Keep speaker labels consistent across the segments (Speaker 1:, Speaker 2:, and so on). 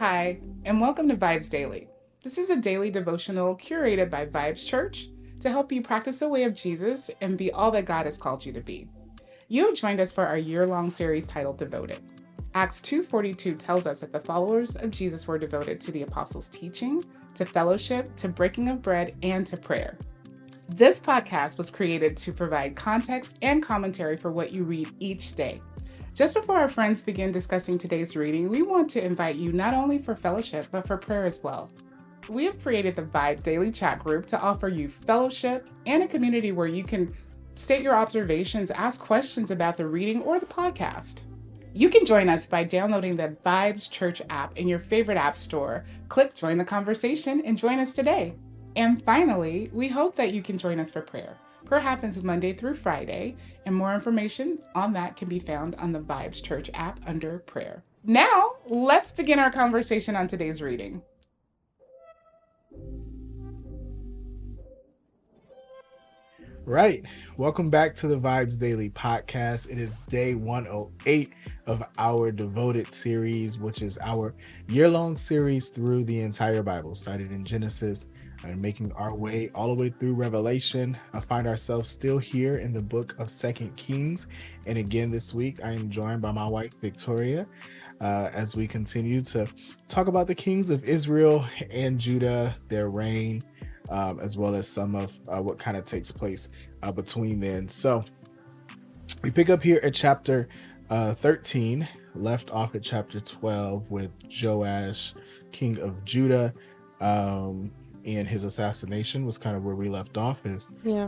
Speaker 1: Hi, and welcome to VIBEZ Daily. This is a daily devotional curated by VIBEZ Church to help you practice the way of Jesus and be all that God has called you to be. You have joined us for our year-long series titled Devoted. Acts 2:42 tells us that the followers of Jesus were devoted to the apostles' teaching, to fellowship, to breaking of bread, and to prayer. This podcast was created to provide context and commentary for what you read each day. Just before our friends begin discussing today's reading, we want to invite you not only for fellowship, but for prayer as well. We have created the Vibe Daily Chat group to offer you fellowship and a community where you can state your observations, ask questions about the reading or the podcast. You can join us by downloading the VIBEZ Church app in your favorite app store. Click Join the Conversation and join us today. And finally, we hope that you can join us for prayer. Prayer happens Monday through Friday, and more information on that can be found on the VIBEZ Church app under prayer. Now, let's begin our conversation on today's reading.
Speaker 2: Right. Welcome back to the VIBEZ Daily podcast. It is day 108 of our Devoted series, which is our year-long series through the entire Bible, started in Genesis and making our way all the way through Revelation. I find ourselves still here in the book of 2nd Kings. And again, this week, I am joined by my wife, Victoria, as we continue to talk about the kings of Israel and Judah, their reign, as well as some of what kind of takes place between then. So we pick up here at chapter 13, left off at chapter 12 with Joash, king of Judah, and his assassination was kind of where we left off,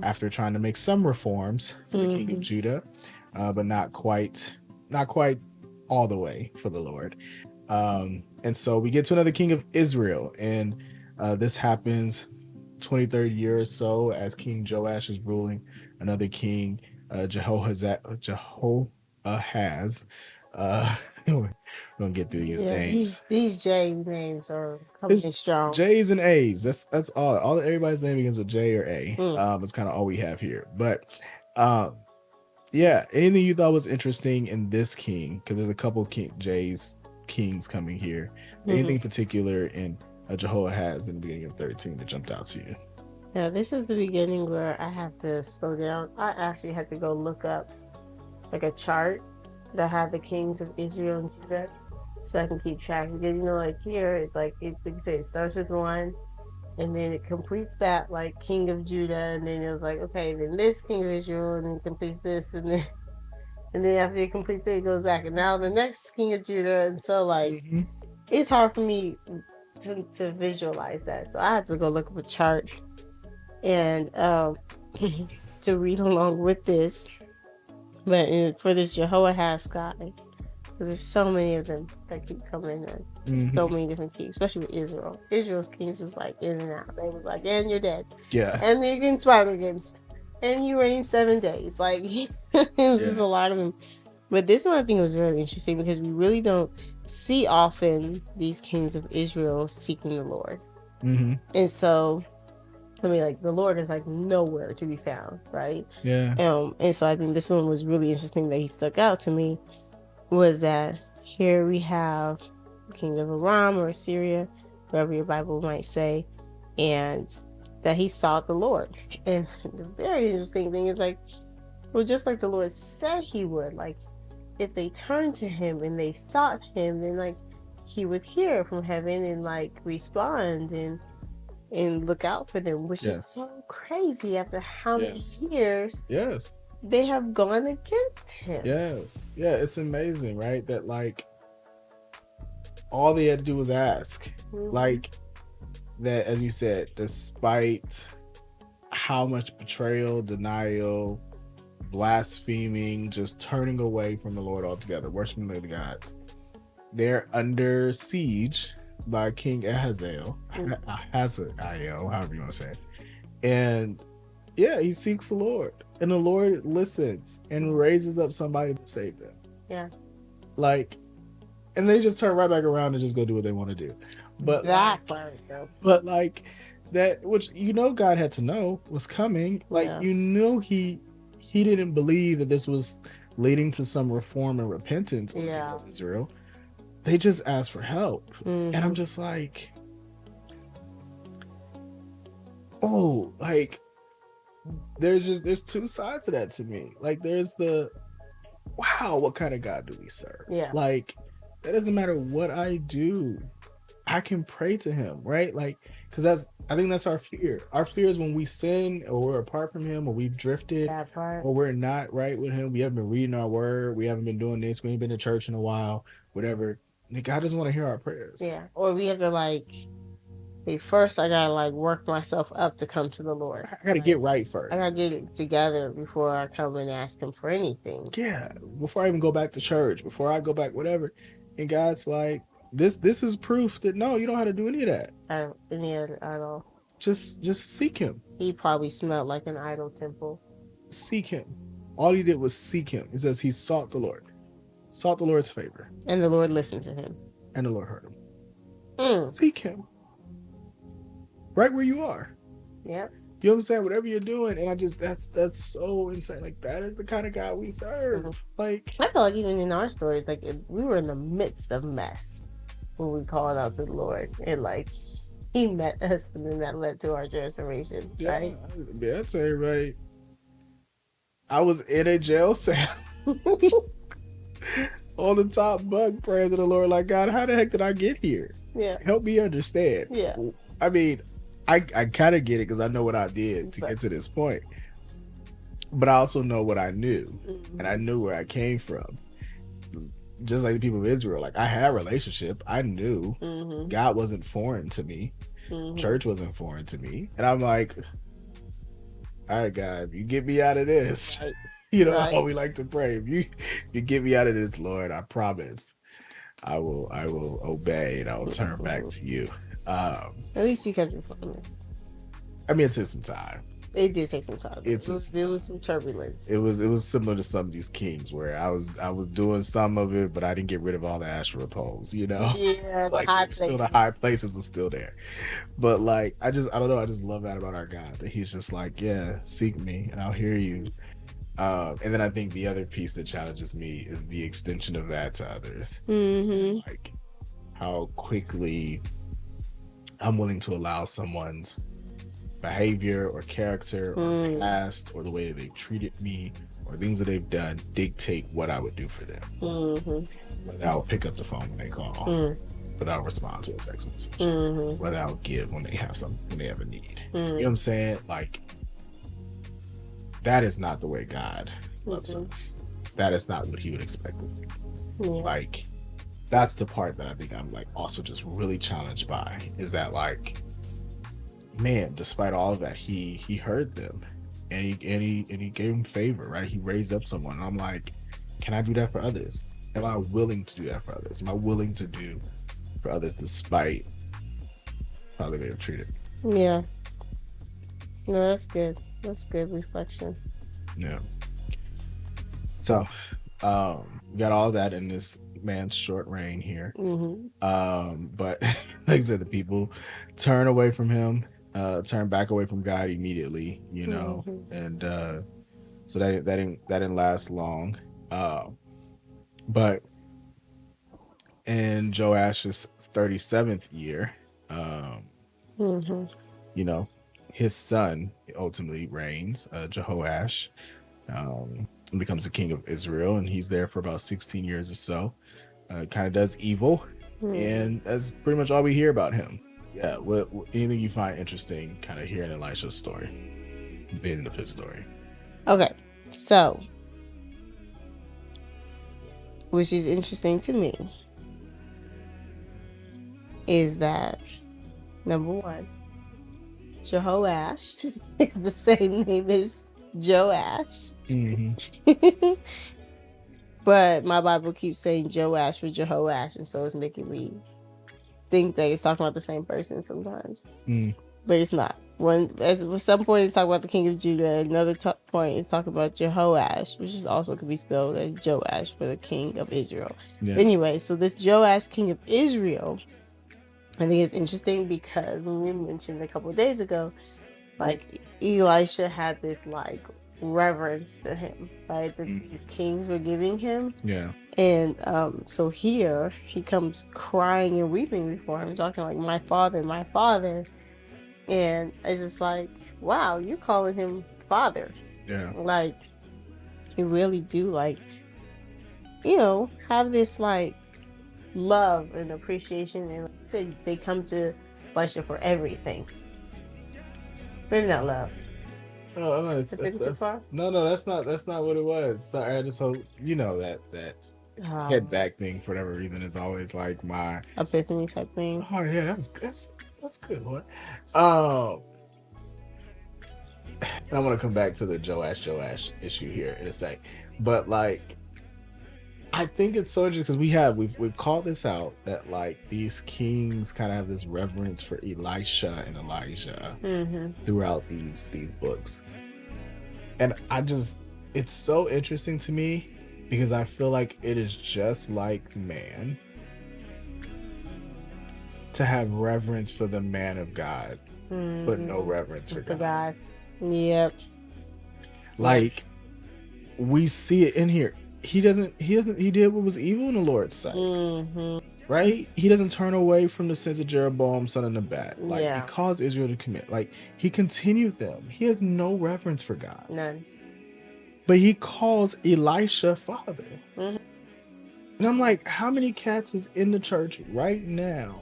Speaker 2: after trying to make some reforms for the king of Judah, but not quite all the way for the Lord. And so we get to another king of Israel, and this happens 23rd year or so as King Joash is ruling. Another king, Jehoahaz. We're gonna get through these names.
Speaker 3: These J names are coming strong.
Speaker 2: J's and A's. That's all. All everybody's name begins with J or A. It's kind of all we have here. But yeah. Anything you thought was interesting in this king? Because there's a couple kings coming here. Anything particular in Jehoahaz in the beginning of 13 that jumped out to you?
Speaker 3: Yeah, this is the beginning where I have to slow down. I actually had to go look up like a chart that had the kings of Israel and Judah, so I can keep track. Because like here, like it starts with one, and then it completes that like king of Judah, and then it was like, okay, then this king of Israel, and then completes this, and then after it completes it, it goes back, and now the next king of Judah, and so like it's hard for me to visualize that, so I had to go look up a chart and to read along with this. But for this Jehoahaz guy, because there's so many of them that keep coming in, so many different kings, especially with Israel. Israel's kings was like in and out. They was like, and you're dead, and they're against fight against, and you reign 7 days. Like it was just a lot of them. But this one I think was really interesting because we really don't see often these kings of Israel seeking the Lord. And so, I mean, like the Lord is like nowhere to be found, right? And so I think this one was really interesting that he stuck out to me, was that here we have the king of Aram or Assyria, whatever your Bible might say, and that he sought the Lord. And the very interesting thing is like, well, just like the Lord said he would, like if they turned to him and they sought him, then like he would hear from heaven and like respond and look out for them, which is so crazy after how many years they have gone against him.
Speaker 2: It's amazing, right? That like all they had to do was ask. Like that, as you said, despite how much betrayal, denial, blaspheming, just turning away from the Lord altogether, worshiping the gods, they're under siege by King Ahaziel, however you want to say it. And he seeks the Lord, and the Lord listens and raises up somebody to save them. Like, and they just turn right back around and just go do what they want to do. But that part, but like that, which God had to know was coming. Like he didn't believe that this was leading to some reform and repentance in Israel. they just ask for help.
Speaker 3: Mhm.
Speaker 2: And I'm just like, oh, like there's two sides to that to me. Like there's the, wow, what kind of God do we serve?
Speaker 3: Yeah.
Speaker 2: Like that doesn't matter what I do, I can pray to him, right? Like, because I think that's our fear. Our fear is when we sin or we're apart from him or we've drifted
Speaker 3: That part.
Speaker 2: or we're not right with him. We haven't been reading our word. We haven't been doing this. We ain't been to church in a while, whatever. God doesn't want to hear our prayers.
Speaker 3: Yeah. Or we have to like, hey, first I gotta like work myself up to come to the Lord.
Speaker 2: I gotta get right first.
Speaker 3: I gotta get it together before I come and ask him for anything.
Speaker 2: Yeah. Before I even go back to church, before I go back, whatever. And God's like, this is proof that no, you don't have to do any of that.
Speaker 3: Any other idol.
Speaker 2: Just seek him.
Speaker 3: He probably smelled like an idol temple.
Speaker 2: Seek him. All he did was seek him. It says he sought the Lord. Sought the Lord's favor.
Speaker 3: And the Lord listened to him.
Speaker 2: And the Lord heard him.
Speaker 3: Mm.
Speaker 2: Seek him. Right where you are.
Speaker 3: Yep.
Speaker 2: You know what I'm saying? Whatever you're doing. And I just, that's so insane. Like, that is the kind of God we serve.
Speaker 3: Mhm.
Speaker 2: Like,
Speaker 3: I feel like even in our stories, like we were in the midst of mess when we called out to the Lord. And like, he met us and then that led to our transformation.
Speaker 2: yeah,
Speaker 3: Right?
Speaker 2: I tell you, right. I was in a jail cell on the top bunk praying to the Lord, like, God, how the heck did I get here?
Speaker 3: Yeah.
Speaker 2: Help me understand.
Speaker 3: Yeah.
Speaker 2: I mean, I kind of get it because I know what I did to get to this point. But I also know what I knew.
Speaker 3: Mhm.
Speaker 2: And I knew where I came from. Just like the people of Israel. Like, I had a relationship. I knew
Speaker 3: Mhm.
Speaker 2: God wasn't foreign to me.
Speaker 3: Mhm.
Speaker 2: Church wasn't foreign to me. And I'm like, all right, God, if you get me out of this,
Speaker 3: Right.
Speaker 2: you know
Speaker 3: Right.
Speaker 2: how we like to pray. If you get me out of this, Lord, I promise I will obey and I will turn back to you.
Speaker 3: At least you kept your promise.
Speaker 2: I mean, it took some time.
Speaker 3: It did take some time.
Speaker 2: It
Speaker 3: There was some turbulence.
Speaker 2: It was similar to some of these kings where I was doing some of it, but I didn't get rid of all the Asherah poles, you know?
Speaker 3: Yeah,
Speaker 2: Like,
Speaker 3: high
Speaker 2: still the
Speaker 3: places.
Speaker 2: high places was still there. But like, I don't know, I just love that about our God, that he's just like, yeah, seek me and I'll hear you. And then I think the other piece that challenges me is the extension of that to others.
Speaker 3: Mm-hmm.
Speaker 2: Like how quickly I'm willing to allow someone's behavior or character or past or the way that they've treated me or things that they've done dictate what I would do for them.
Speaker 3: Mm-hmm.
Speaker 2: Whether I'll pick up the phone when they call, whether I'll respond to a text message,
Speaker 3: Mm-hmm.
Speaker 2: whether I'll give when they have a need.
Speaker 3: Mm-hmm.
Speaker 2: You know what I'm saying? Like, that is not the way God loves us. That is not what he would expect of me.
Speaker 3: Yeah.
Speaker 2: Like, that's the part that I think I'm like also just really challenged by, is that like, man, despite all of that, he heard them and he gave them favor, right? He raised up someone. And I'm like, can I do that for others? Am I willing to do that for others? Am I willing to do for others despite how they may have treated me?
Speaker 3: Yeah. No, that's good. That's good reflection.
Speaker 2: Yeah. So, we got all that in this man's short reign here.
Speaker 3: Mm-hmm.
Speaker 2: But like I said, the people turn away from him, turn back away from God immediately, you know, and so that didn't last long. But in Joash's 37th year, you know, his son ultimately reigns, Jehoash, and becomes the king of Israel, and he's there for about 16 years or so. Kind of does evil, and that's pretty much all we hear about him. Yeah, what anything you find interesting, kind of hearing Elisha's story, the end of his story.
Speaker 3: Okay, so, which is interesting to me, is that number one, Jehoash is the same name as Joash. But my Bible keeps saying Joash for Jehoash, and so it's making me think that it's talking about the same person sometimes. But it's not. At some point it's talking about the king of Judah, at another point it's talking about Jehoash, which is also could be spelled as Joash for the king of Israel.
Speaker 2: Yeah.
Speaker 3: Anyway, so this Joash, king of Israel, I think it's interesting because when we mentioned a couple of days ago, like Elisha had this like reverence to him, right? That these kings were giving him.
Speaker 2: Yeah.
Speaker 3: And so here he comes crying and weeping before him, talking like, my father, my father. And it's just like, wow, you're calling him father.
Speaker 2: Yeah.
Speaker 3: Like, you really do, like, you know, have this like love and appreciation. And like I said, they come to Elisha for everything. Maybe not love.
Speaker 2: Oh, no, that's not what it was. Sorry, I just hope you know that head back thing for whatever reason is always like my
Speaker 3: epiphany type thing.
Speaker 2: Oh yeah, that's good, boy. I want to come back to the Joash issue here in a sec, but like, I think it's so interesting because we've called this out that like these kings kind of have this reverence for Elisha and Elijah throughout these books, and it's so interesting to me because I feel like it is just like man to have reverence for the man of God, but no reverence for God.
Speaker 3: Yep.
Speaker 2: Like, we see it in here. He did what was evil in the Lord's sight. Right? He doesn't turn away from the sins of Jeroboam, son of Nebat. Like, he caused Israel to commit. Like, he continued them. He has no reverence for God.
Speaker 3: None.
Speaker 2: But he calls Elisha father. And I'm like, how many cats is in the church right now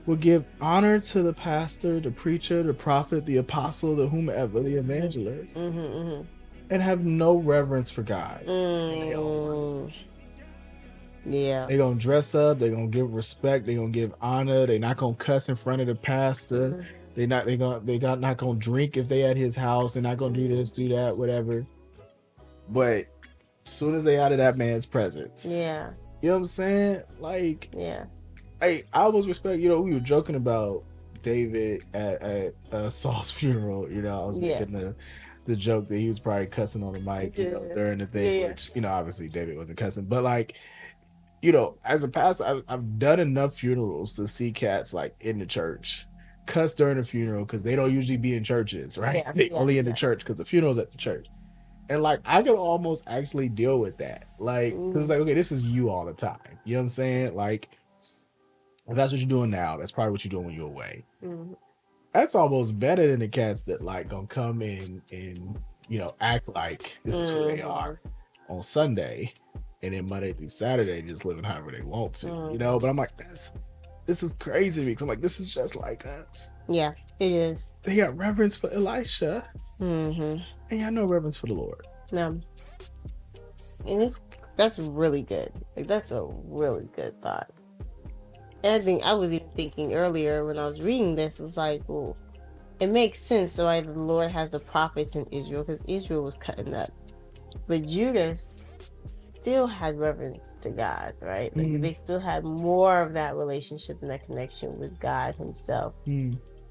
Speaker 2: will give honor to the pastor, the preacher, the prophet, the apostle, the whomever, the evangelist, and have no reverence for God?
Speaker 3: Yeah.
Speaker 2: They're going to dress up. They're going to give respect. They're going to give honor. They're not going to cuss in front of the pastor. They're not going to drink if they at his house. They're not going to do this, do that, whatever. But as soon as they out of that man's presence, you know what I'm saying? Like, I almost respect, you know, we were joking about David at Saul's funeral, you know, I was making the joke that he was probably cussing on the mic, you know, during the thing, which, you know, obviously David wasn't cussing, but like, you know, as a pastor, I've done enough funerals to see cats like in the church cuss during a funeral because they don't usually be in churches, right? They only in the church because the funeral's at the church. And like, I can almost actually deal with that. Like, because it's like, okay, this is you all the time. You know what I'm saying? Like, if that's what you're doing now, that's probably what you're doing when you're away. That's almost better than the cats that like gonna come in and, you know, act like this is who they are on Sunday, and then Monday through Saturday just living however they want to, you know. But I'm like, this is crazy because I'm like, this is just like us.
Speaker 3: Yeah, it is.
Speaker 2: They got reverence for Elisha, and got no reverence for the Lord.
Speaker 3: No, and that's really good. Like, that's a really good thought. And I think I was even thinking earlier when I was reading this, it's like, well, it makes sense why the Lord has the prophets in Israel, because Israel was cutting up, but Judas still had reverence to God, right? Like, they still had more of that relationship and that connection with God himself,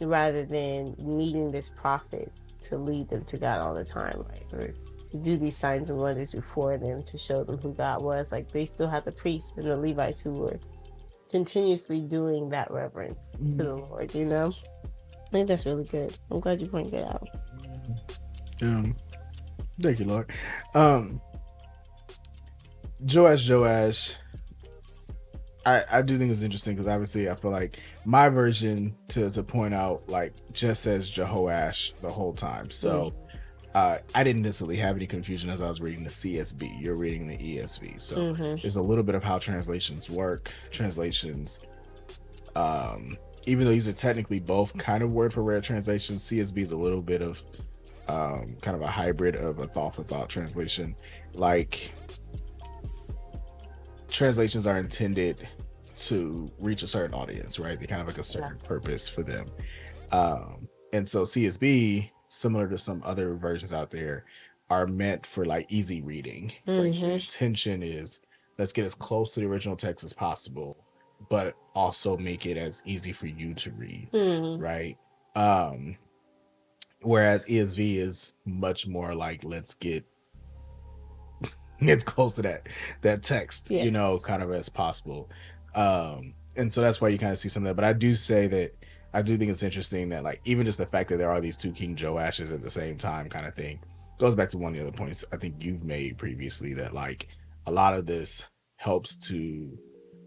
Speaker 3: rather than needing this prophet to lead them to God all the time, right? Or to do these signs and wonders before them to show them who God was. Like, they still had the priests and the Levites who were continuously doing that reverence to the Lord, you know? I think that's really good. I'm glad you pointed that out.
Speaker 2: Thank you, Lord. Joash, I do think it's interesting because obviously I feel like my version to point out like just says Jehoash the whole time. So I didn't necessarily have any confusion as I was reading the CSB. You're reading the ESV. So there's a little bit of how translations work. Translations, even though these are technically both kind of word for word translations, CSB is a little bit of kind of a hybrid of a thought for thought translation. Like, translations are intended to reach a certain audience, right? They kind of like a certain purpose for them. And so CSB, similar to some other versions out there, are meant for like easy reading. Like, the intention is, let's get as close to the original text as possible, but also make it as easy for you to read, right? Whereas ESV is much more like, let's get as close to that text, you know, kind of as possible. And so that's why you kind of see some of that. But I do say that I do think it's interesting that like even just the fact that there are these two King Joashes at the same time kind of thing, goes back to one of the other points I think you've made previously, that like a lot of this helps to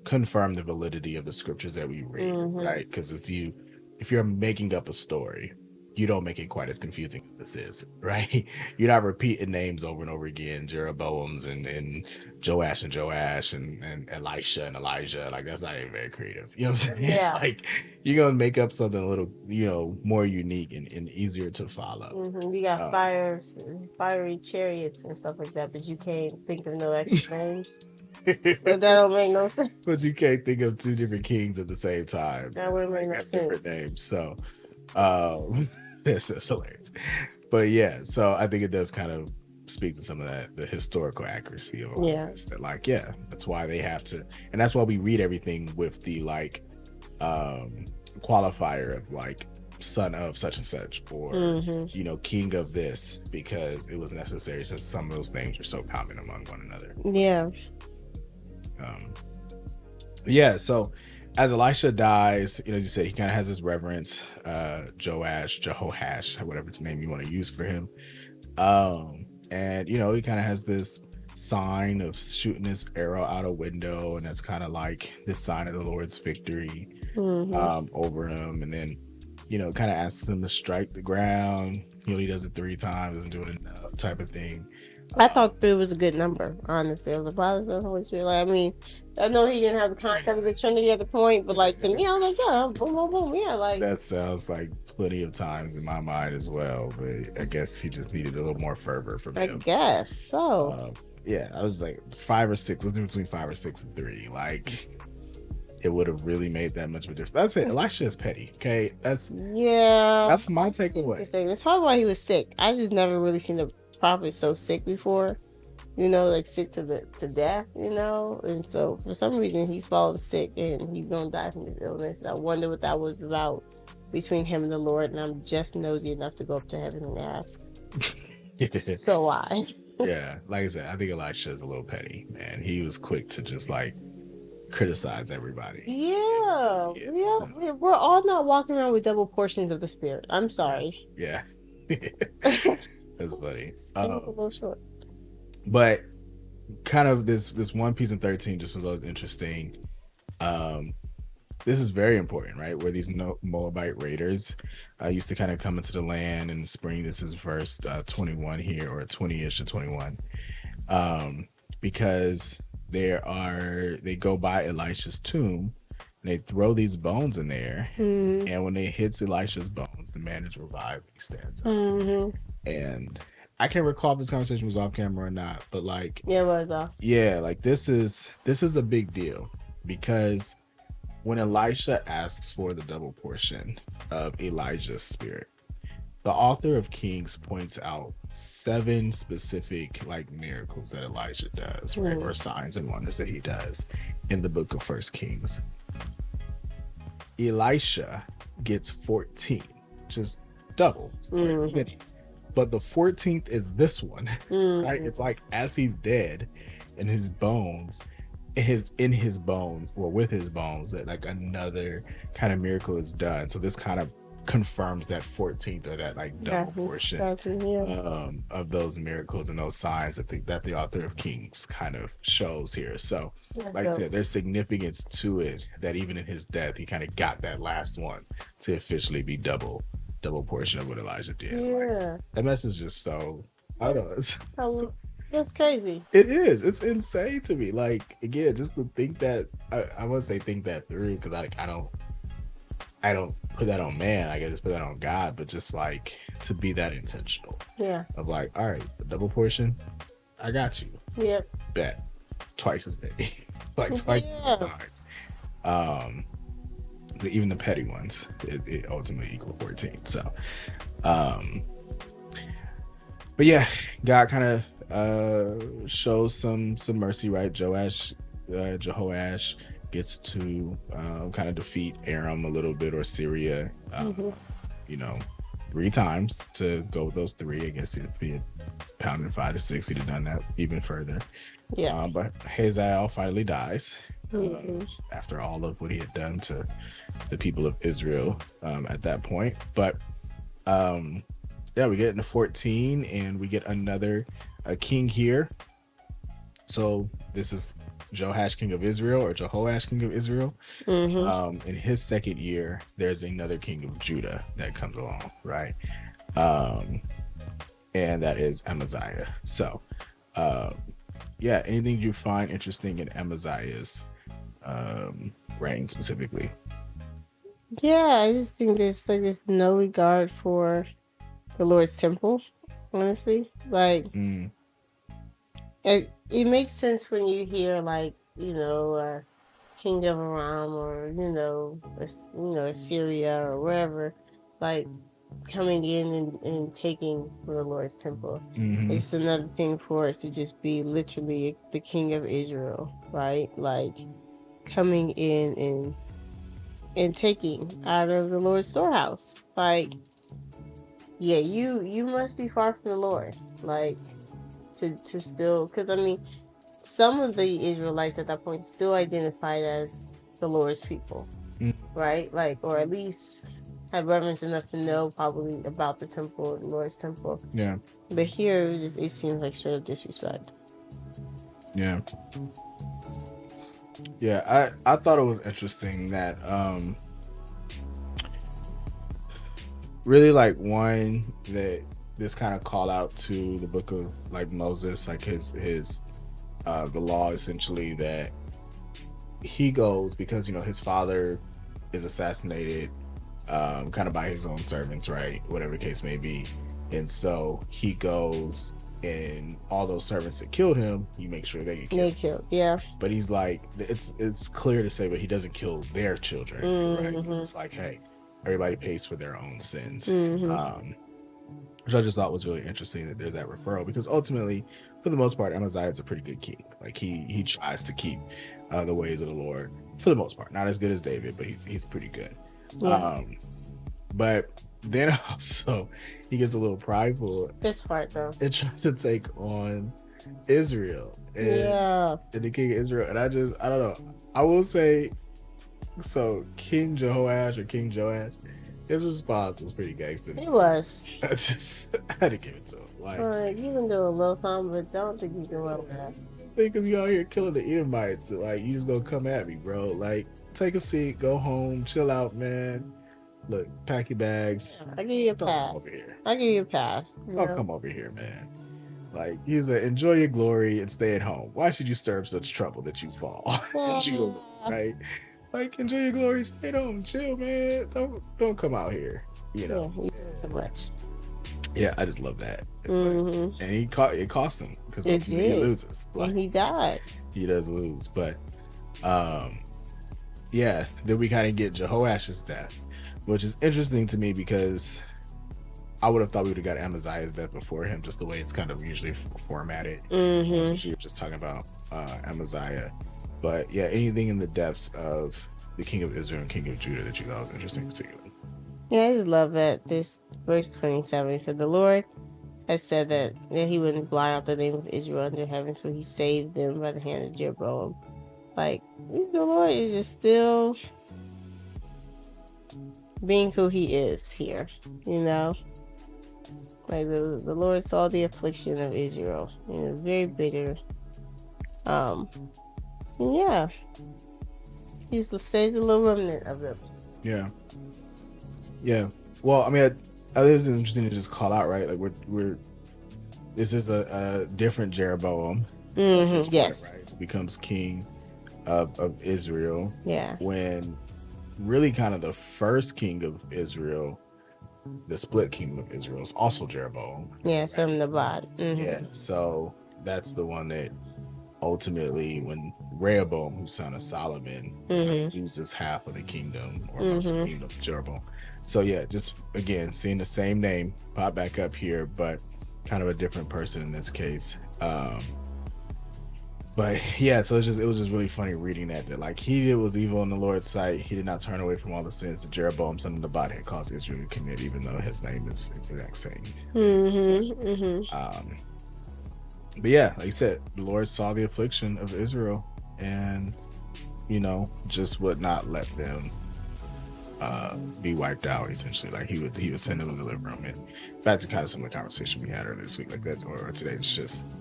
Speaker 2: confirm the validity of the scriptures that we read, right? Because if you're making up a story, you don't make it quite as confusing as this is, right? You're not repeating names over and over again, Jeroboam's and Joash and Elisha and Elijah. Like, that's not even very creative. You know what I'm saying?
Speaker 3: Yeah.
Speaker 2: Like, you're gonna make up something a little, more unique and easier to follow.
Speaker 3: You got fiery chariots and stuff like that, but you can't think of no extra names. But that don't make no sense.
Speaker 2: But you can't think of two different kings at the same time.
Speaker 3: That wouldn't make no sense.
Speaker 2: Different names. So that's hilarious. But yeah, so I think it does kind of speak to some of the historical accuracy of all this. That like, that's why they have to, and that's why we read everything with the like qualifier of like son of such and such, or king of this, because it was necessary since some of those names are so common among one another. So as Elisha dies, as you said, he kind of has his reverence, Jehoash, whatever name you want to use for him. And he kind of has this sign of shooting his arrow out a window, and that's kind of like this sign of the Lord's victory over him. And then kind of asks him to strike the ground. He does it 3 times, doesn't do it enough, type of thing.
Speaker 3: I thought 3 was a good number, honestly. Of the Father, Son, Holy Spirit. Like, I mean, I know he didn't have the concept of the Trinity at the point, but like to me, I was like, yeah, boom, boom, boom, yeah, like
Speaker 2: that sounds like plenty of times in my mind as well. But I guess he just needed a little more fervor from him.
Speaker 3: I guess so.
Speaker 2: I was like 5 or 6. What's the difference between 5 or 6 and 3? Like, it would have really made that much of a difference. That's it. Elisha is petty. Okay, that's my takeaway.
Speaker 3: That's probably why he was sick. I just never really seen the prophet so sick before. Like sick to death, and so for some reason he's fallen sick and he's gonna die from his illness. And I wonder what that was about between him and the Lord, and I'm just nosy enough to go up to heaven and ask. So why?
Speaker 2: Yeah, like I said, I think Elisha is a little petty, man. He was quick to just like criticize everybody.
Speaker 3: So. We're all not walking around with double portions of the Spirit. I'm sorry.
Speaker 2: Yeah. That's funny.
Speaker 3: A little short.
Speaker 2: But kind of this one piece in 13 just was always interesting. This is very important, right? Where these Moabite raiders used to kind of come into the land in the spring. This is verse 21 here, or 20-ish to 21. Because they go by Elisha's tomb and they throw these bones in there. And when it hits Elisha's bones, the man is revived. He stands up. And I can't recall if this conversation was off camera or not, but like,
Speaker 3: it was off.
Speaker 2: Yeah, like this is a big deal, because when Elisha asks for the double portion of Elijah's spirit, the author of Kings points out 7 specific like miracles that Elijah does, right? Or signs and wonders that he does in the book of 1 Kings. Elisha gets 14, just double. But the 14th is this one, right? It's like as he's dead, and his bones, in his bones, or with his bones, that like another kind of miracle is done. So this kind of confirms that 14th, or that like double portion of those miracles and those signs that the author of Kings kind of shows here. So like I said, there's significance to it, that even in his death, he kind of got that last one to officially be double portion of what Elijah did. Like, that message is so, I don't know,
Speaker 3: it's crazy.
Speaker 2: It is. It's insane to me. Like, again, just to think that, I wouldn't say think that through, because I don't put that on man. I just put that on God. But just like to be that intentional. Of like, all right, the double portion, I got you. Bet twice as many, like twice as times. Even the petty ones, it ultimately equal 14. So, but yeah, God kind of shows some mercy, right? Jehoash gets to kind of defeat Aram a little bit, or Syria, 3 times to go with those 3. I guess if he had pounded 5 to 6, he'd have done that even further. But Hazael finally dies. After all of what he had done to the people of Israel at that point. But yeah, we get into 14, and we get another king here. So this is Joash, king of Israel, or Jehoash, king of Israel. In his second year, there's another king of Judah that comes along, right? And that is Amaziah. So, yeah, anything you find interesting in Amaziah's reign specifically?
Speaker 3: Yeah, I just think there's no regard for the Lord's temple, honestly. Like, it makes sense when you hear, like, king of Aram, or Assyria or wherever, like, coming in and taking the Lord's temple. It's another thing for us to just be literally the king of Israel, right? Like, coming in and taking out of the Lord's storehouse. Like, yeah, you must be far from the Lord, like, to still, because I mean, some of the Israelites at that point still identified as the Lord's people, right? Like, or at least have reverence enough to know probably about the temple, the Lord's temple.
Speaker 2: Yeah.
Speaker 3: But here it seems like straight up disrespect.
Speaker 2: Yeah. Yeah, I thought it was interesting that really, like, one, that this kind of call out to the book of, like, Moses, like his the law, essentially, that he goes because his father is assassinated kind of by his own servants, right? Whatever the case may be. And so he goes, and all those servants that killed him, you make sure they get killed.
Speaker 3: Yeah.
Speaker 2: But he's like, it's clear to say, but he doesn't kill their children, right? It's like, hey, everybody pays for their own sins. Which I just thought was really interesting that there's that referral, because ultimately, for the most part, Amaziah is a pretty good king. Like, he tries to keep the ways of the Lord for the most part. Not as good as David, but he's pretty good. Yeah. But then also he gets a little prideful.
Speaker 3: This part, though,
Speaker 2: and tries to take on Israel and the king of Israel. And I don't know. I will say, so King Jehoash, or King Joash, his response was pretty gangster.
Speaker 3: It was.
Speaker 2: I had to give it to him. Like,
Speaker 3: you can do a little time, but don't think you can run that.
Speaker 2: Because you out here killing the Edomites, like, you just gonna come at me, bro. Like, take a seat, go home, chill out, man. Look, pack your bags.
Speaker 3: Yeah, I give you a pass. I give you a pass.
Speaker 2: Don't come over here, man. Like, he's enjoy your glory and stay at home. Why should you stir up such trouble that you fall? Right? Like, enjoy your glory, stay at home, chill, man. Don't come out here.
Speaker 3: Yeah, too much.
Speaker 2: Yeah, I just love that. And it cost him, because ultimately he loses.
Speaker 3: Like, and he died.
Speaker 2: He does lose, but yeah. Then we kind of get Jehoash's death, which is interesting to me, because I would have thought we would have got Amaziah's death before him, just the way it's kind of usually formatted. You were just talking about Amaziah, but yeah, anything in the deaths of the king of Israel and king of Judah that you thought was interesting, particularly?
Speaker 3: Yeah, I just love that this verse 27 said the Lord has said that he wouldn't blot out the name of Israel under heaven, so he saved them by the hand of Jeroboam. Like, the Lord is just still being who he is here, Like, the Lord saw the affliction of Israel, and it was very bitter. Yeah, he's saved a little remnant of them.
Speaker 2: Yeah. Well, I mean, I think it's interesting to just call out, right? Like, we're this is a different Jeroboam.
Speaker 3: Yes.
Speaker 2: Point, right? Who becomes king of Israel.
Speaker 3: Yeah.
Speaker 2: When really kind of the first king of Israel, the split kingdom of Israel, is also Jeroboam.
Speaker 3: Yeah, right? Son of Nebat.
Speaker 2: Yeah. So that's the one that ultimately, when Rehoboam, who's son of Solomon, loses half of the kingdom, or most of the kingdom of Jeroboam. So yeah, just again seeing the same name pop back up here, but kind of a different person in this case. But yeah, so it was just really funny reading that like he was evil in the Lord's sight. He did not turn away from all the sins that Jeroboam, son of Nebat, had caused Israel to commit, even though his name is exact same. But yeah, like you said, the Lord saw the affliction of Israel, and just would not let them be wiped out essentially. Like he would send them to deliver them. And back to kind of some of the conversation we had earlier this week, like that, or today. It's just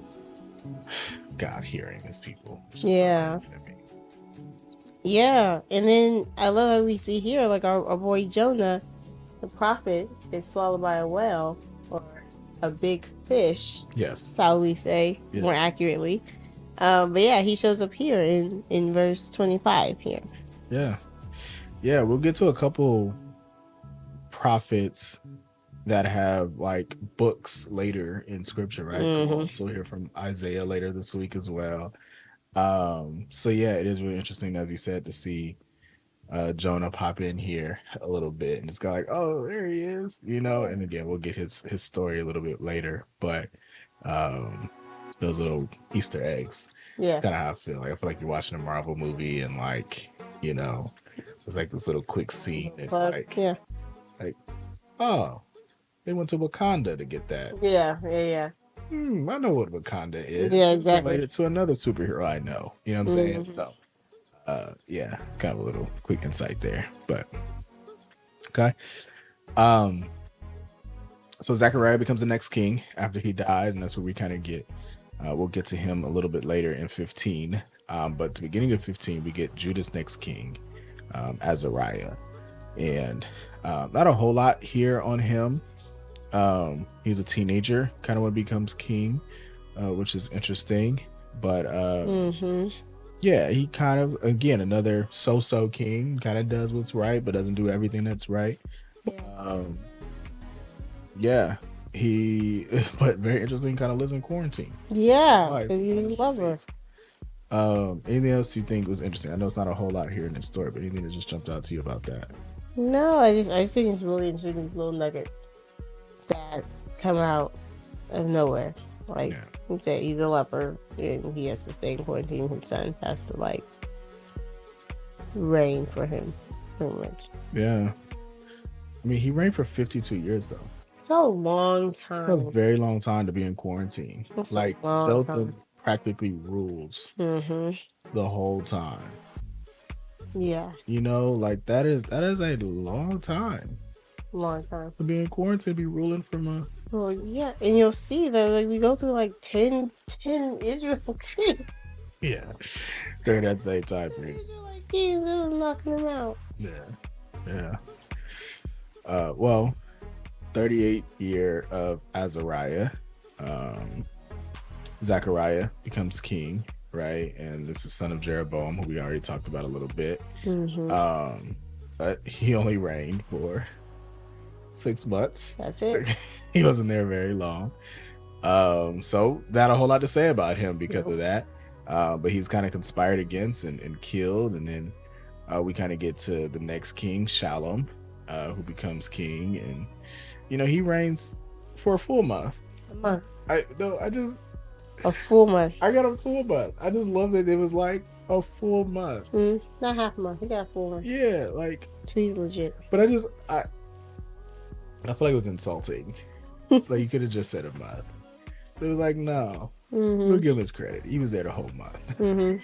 Speaker 2: God hearing his people.
Speaker 3: Yeah. Yeah, and then I love how we see here, like our boy Jonah, the prophet, is swallowed by a whale or a big fish.
Speaker 2: Yes,
Speaker 3: that's how we say more accurately. But yeah, he shows up here in verse 25 here.
Speaker 2: Yeah, we'll get to a couple prophets that have like books later in scripture, right? We'll also hear from Isaiah later this week as well. So yeah, it is really interesting, as you said, to see Jonah pop in here a little bit and just go like, oh, there he is, you know. And again, we'll get his story a little bit later, but those little Easter eggs, kind of how I feel. Like I feel like you're watching a Marvel movie, and like, you know, it's like this little quick scene. It's like, oh, they went to Wakanda to get that.
Speaker 3: Yeah.
Speaker 2: I know what Wakanda is.
Speaker 3: Yeah, exactly.
Speaker 2: It's related to another superhero I know. You know what I'm saying? So, yeah, kind of a little quick insight there. But okay. So Zechariah becomes the next king after he dies, and that's where we kind of get. We'll get to him a little bit later in 15. But at the beginning of 15, we get Judah's next king, Azariah, and not a whole lot here on him. He's a teenager kind of when he becomes king, which is interesting, but yeah, he kind of, again, another so-so king, kind of does what's right but doesn't do everything that's right. Yeah, he but very interesting, kind of lives in quarantine.
Speaker 3: Yeah, he was a lover.
Speaker 2: Anything else you think was interesting? I know it's not a whole lot here in this story, but anything that just jumped out to you about that?
Speaker 3: No, I just think it's really interesting, these little nuggets that come out of nowhere. Like he said, he's a leper, and he has to stay in quarantine. His son has to like reign for him, pretty much.
Speaker 2: Yeah, I mean, he reigned for 52 years though.
Speaker 3: It's a long time.
Speaker 2: It's a very long time to be in quarantine. It's like Jotham practically rules the whole time.
Speaker 3: Yeah,
Speaker 2: you know, like that is a long time. To be in quarantine, be ruling from a.
Speaker 3: Well, yeah, and you'll see that like we go through like 10 Israel kids.
Speaker 2: Yeah, during that same time period.
Speaker 3: Israelite kids, they were knocking them out.
Speaker 2: Yeah. Well, 38 year of Azariah, Zechariah becomes king, right? And this is son of Jeroboam, who we already talked about a little bit. But he only reigned for 6 months.
Speaker 3: That's it.
Speaker 2: He wasn't there very long. So not a whole lot to say about him because of that. But he's kind of conspired against and killed. And then we kind of get to the next king, Shalom, who becomes king. And, you know, he reigns for a full month.
Speaker 3: A month.
Speaker 2: A full month. I got a full month. I just love that it was like a full month.
Speaker 3: Not half a month. He got a full month.
Speaker 2: Yeah, like.
Speaker 3: So he's legit.
Speaker 2: But I feel like it was insulting. Like you could have just said a month. It was like, no. We'll give him his credit. He was there the whole month. And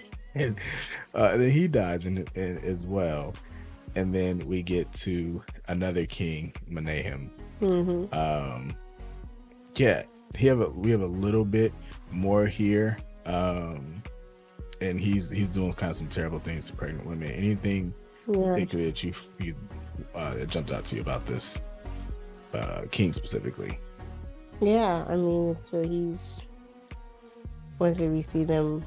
Speaker 2: then he dies in as well. And then we get to another king, Menahem. Yeah, we have a little bit more here. And he's doing kind of some terrible things to pregnant women. Anything particular that you that jumped out to you about this king specifically?
Speaker 3: Yeah, I mean, so once we see them,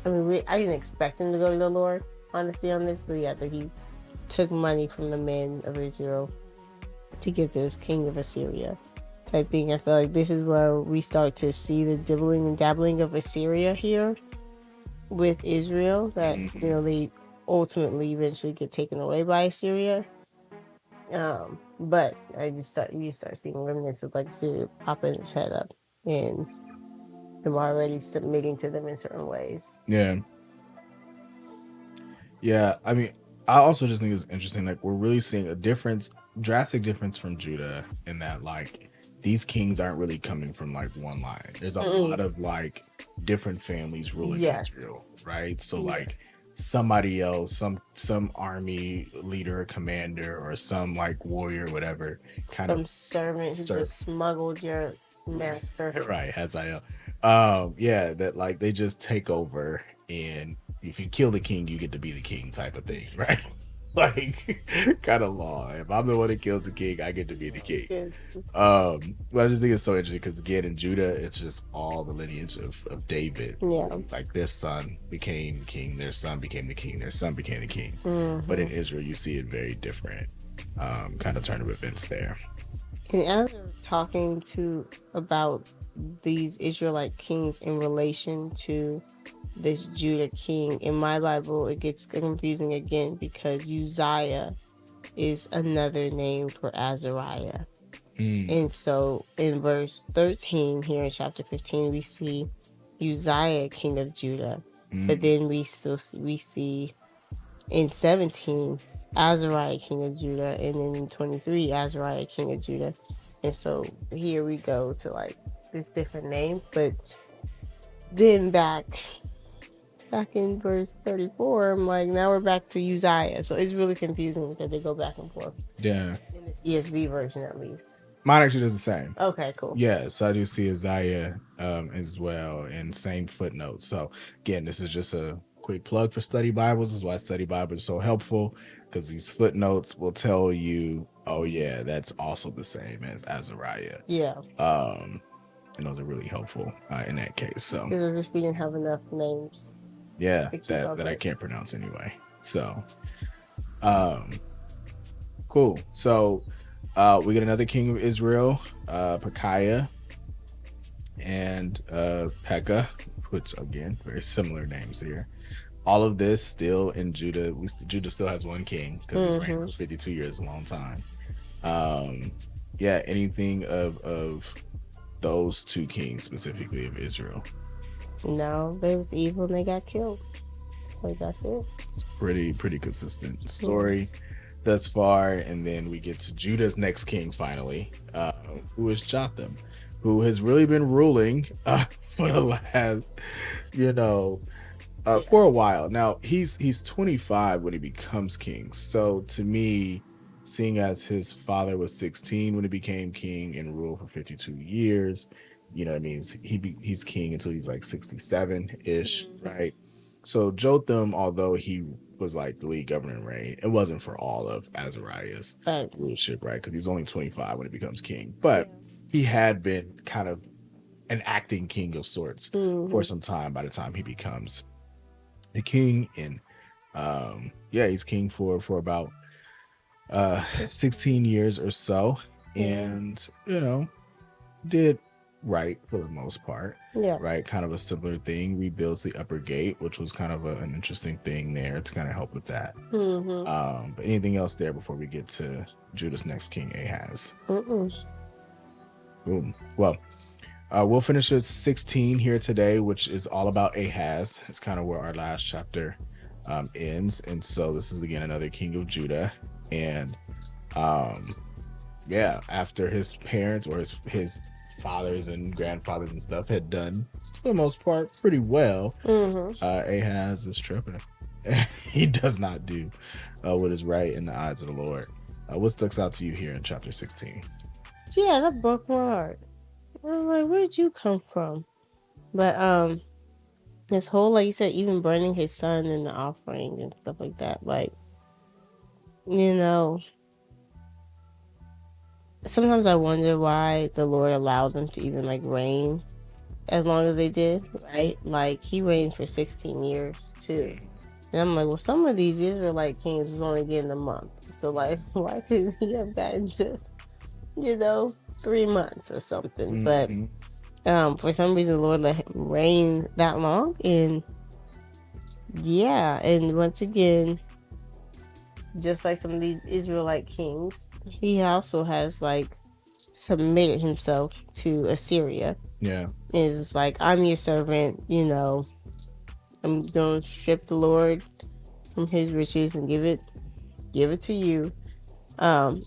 Speaker 3: I mean, I didn't expect him to go to the Lord, honestly, on this, but yeah, that he took money from the men of Israel to give to this king of Assyria type thing. I feel like this is where we start to see the dibbling and dabbling of Assyria here with Israel, that, you know, they ultimately eventually get taken away by Assyria. But you start seeing remnants of like Assyria popping its head up and them already submitting to them in certain ways.
Speaker 2: Yeah. I mean, I also just think it's interesting. Like we're really seeing a drastic difference from Judah in that like these kings aren't really coming from like one line. There's a lot of like different families ruling Israel, right? So like somebody else, some army leader, commander, or some like warrior, whatever, kind
Speaker 3: Some
Speaker 2: of
Speaker 3: servant who just smuggled your master.
Speaker 2: right, Hazael. Yeah, that like they just take over, and if you kill the king, you get to be the king, type of thing, right? Like kind of law. If I'm the one that kills the king, I get to be the king. But I just think it's so interesting because again in Judah, it's just all the lineage of David.
Speaker 3: Yeah.
Speaker 2: Like their son became king, their son became the king, their son became the king.
Speaker 3: Mm-hmm.
Speaker 2: But in Israel, you see it very different. Kind of turn of events there.
Speaker 3: And as we're talking about these Israelite kings in relation to this Judah king, in my Bible, it gets confusing again because Uzziah is another name for Azariah. And so in verse 13 here in chapter 15, we see Uzziah, king of Judah. But then we see in 17, Azariah, king of Judah. And then in 23, Azariah, king of Judah. And so here we go to like this different name. But then back in verse 34, I'm like, now we're back to Uzziah. So it's really confusing because they go back and forth.
Speaker 2: Yeah.
Speaker 3: In this ESV version, at least.
Speaker 2: Mine actually does the same.
Speaker 3: Okay, cool.
Speaker 2: Yeah, so I do see Isaiah as well, and same footnotes. So again, this is just a quick plug for study Bibles. This is why study Bibles are so helpful, because these footnotes will tell you, oh yeah, that's also the same as Azariah.
Speaker 3: Yeah.
Speaker 2: And those are really helpful in that case. So
Speaker 3: because if we didn't have enough names.
Speaker 2: Yeah, that I can't pronounce anyway. So cool. So we get another king of Israel, Pekahiah, and Pekah, which again, very similar names here. All of this still in Judah. Judah still has one king because he reigned for 52 years, a long time. Yeah, anything of those two kings specifically of Israel?
Speaker 3: No, they was evil and they got killed. Like that's it.
Speaker 2: It's pretty consistent story thus far, and then we get to Judah's next king finally, who is Jotham, who has really been ruling for the last, for a while. Now he's 25 when he becomes king. So to me, seeing as his father was 16 when he became king and ruled for 52 years, it means he's king until he's like 67-ish, right? So Jotham, although he was like the lead governor in reign, it wasn't for all of Azariah's rulership, right? Because he's only 25 when he becomes king. But he had been kind of an acting king of sorts for some time by the time he becomes the king. And he's king for about 16 years or so, and did right for the most part. Right, kind of a similar thing. Rebuilds the upper gate, which was kind of an interesting thing there to kind of help with that. But anything else there before we get to Judah's next king, Ahaz? Boom. Well, we'll finish with 16 here today, which is all about Ahaz. It's kind of where our last chapter ends, and so this is again another king of Judah. And after his parents or his fathers and grandfathers and stuff had done for the most part pretty well, Ahaz is tripping. He does not do what is right in the eyes of the Lord. What sticks out to you here in chapter 16?
Speaker 3: Yeah, that broke my heart. I'm like, where'd you come from? But this whole, like you said, even burning his son in the offering and stuff like that, like, sometimes I wonder why the Lord allowed them to even like reign as long as they did, right? Like he reigned for 16 years too. And I'm like, well, some of these Israelite kings was only getting a month. So like, why couldn't he have gotten just, 3 months or something? But for some reason, the Lord let him reign that long. And and once again, just like some of these Israelite kings, he also has like submitted himself to Assyria. Yeah. Is like, I'm your servant, I'm going to strip the Lord from his riches and give it to you. And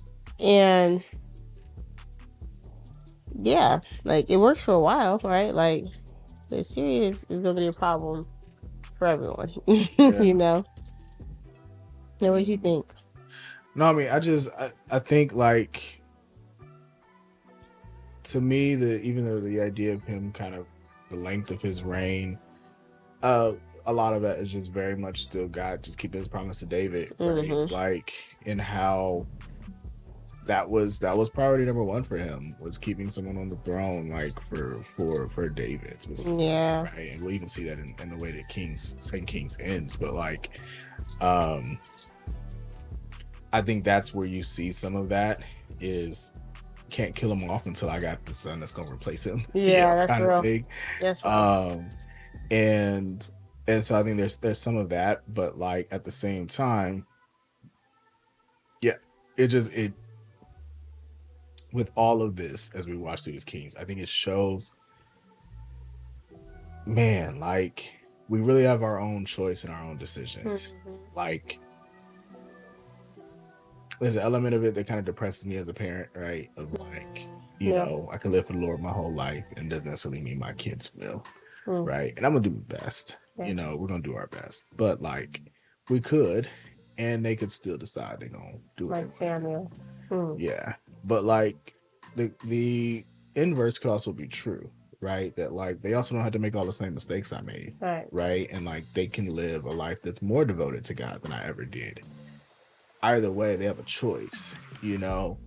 Speaker 3: like it works for a while, right? Like Assyria is going to be a problem for everyone.
Speaker 2: Yeah.
Speaker 3: You know. Now, what you think?
Speaker 2: No, I mean, I think like, to me, even though the idea of him kind of the length of his reign, a lot of that is just very much still God just keeping his promise to David, right? Like, in how that was priority number one for him, was keeping someone on the throne, like for David specifically, right? And we'll even see that in the way that Second Kings ends. But like, I think that's where you see some of that is, can't kill him off until I got the son that's gonna replace him.
Speaker 3: Yeah, that's
Speaker 2: kind
Speaker 3: real.
Speaker 2: of thing.
Speaker 3: That's real.
Speaker 2: And so I think there's some of that, but like at the same time, yeah, it with all of this, as we watch through these Kings, I think it shows, man, like we really have our own choice and our own decisions. Like, there's an element of it that kind of depresses me as a parent, right? Of like, you know, I can live for the Lord my whole life, and it doesn't necessarily mean my kids will, right? And I'm gonna do my best. You know, we're gonna do our best, but like, we could, and they could still decide they're gonna do it.
Speaker 3: Like Samuel.
Speaker 2: Yeah, but like the inverse could also be true, right? That like they also don't have to make all the same mistakes I made, right? And like they can live a life that's more devoted to God than I ever did. Either way, they have a choice, you know?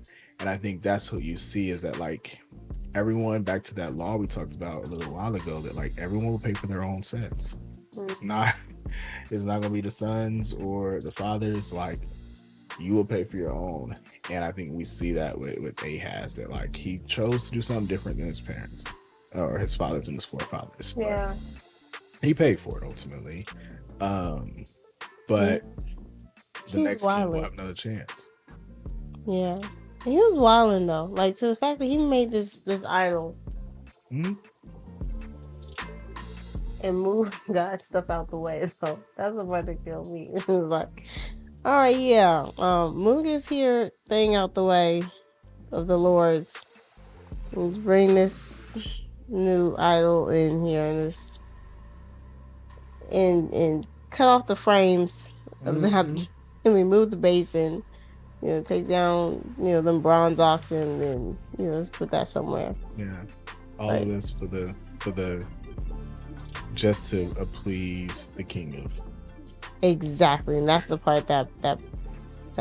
Speaker 2: And I think that's what you see, is that like everyone, back to that law we talked about a little while ago, that like everyone will pay for their own sins. It's not gonna be the sons or the fathers. Like, you will pay for your own. And I think we see that with Ahaz, that like he chose to do something different than his parents or his fathers and his forefathers.
Speaker 3: Yeah.
Speaker 2: But he paid for it ultimately. But the next king will have another chance.
Speaker 3: Yeah. He was wilding though. Like, to the fact that he made this idol and moved God's stuff out the way, though. That's the part that killed me. It was like, all right, yeah, move this here thing out the way of the Lord's, and bring this new idol in here, and this and cut off the frames of that, and remove the basin. You know, take down, you know, them bronze oxen, and, you know, let's put that somewhere.
Speaker 2: Yeah, all of this for the just to please the king of.
Speaker 3: Exactly, and that's the part that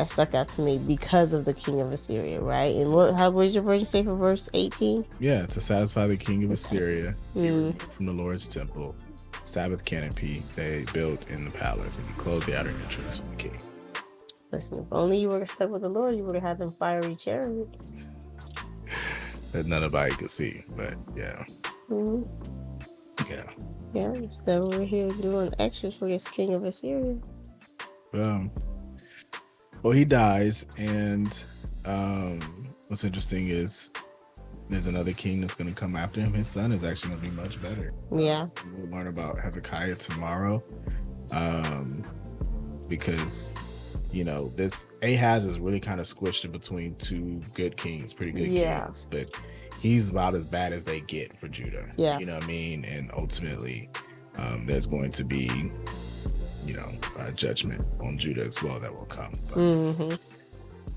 Speaker 3: stuck out to me, because of the king of Assyria, right? And what was your version say for verse 18?
Speaker 2: Yeah, to satisfy the king of Assyria, from the Lord's temple, Sabbath canopy they built in the palace, and he closed the outer entrance for the king.
Speaker 3: Listen, if only you would have stuck with the Lord, you would have had them fiery chariots
Speaker 2: that nobody could see. But yeah.
Speaker 3: Yeah, instead we're here doing extras for this king of Assyria.
Speaker 2: Well, he dies, and what's interesting is there's another king that's going to come after him. His son is actually going to be much better.
Speaker 3: Yeah.
Speaker 2: We'll learn about Hezekiah tomorrow, because, you know, this Ahaz is really kind of squished in between two good kings, pretty good kings, but he's about as bad as they get for Judah.
Speaker 3: Yeah.
Speaker 2: You know what I mean? And ultimately, there's going to be, you know, a judgment on Judah as well that will come. But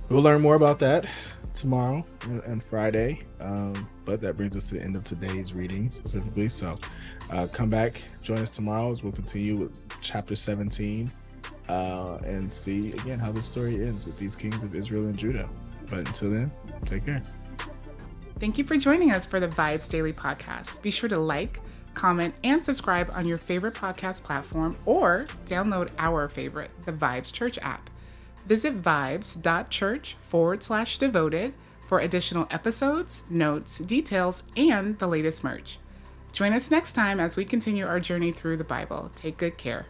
Speaker 2: we'll learn more about that tomorrow and Friday. But that brings us to the end of today's reading specifically. So come back, join us tomorrow as we'll continue with chapter 17 and see again how the story ends with these kings of Israel and Judah. But until then, take care.
Speaker 1: Thank you for joining us for the VIBEZ Daily podcast. Be sure to like, comment, and subscribe on your favorite podcast platform, or download our favorite, the VIBEZ Church app. Visit vibes.church/devoted for additional episodes, notes, details, and the latest merch. Join us next time as we continue our journey through the Bible. Take good care.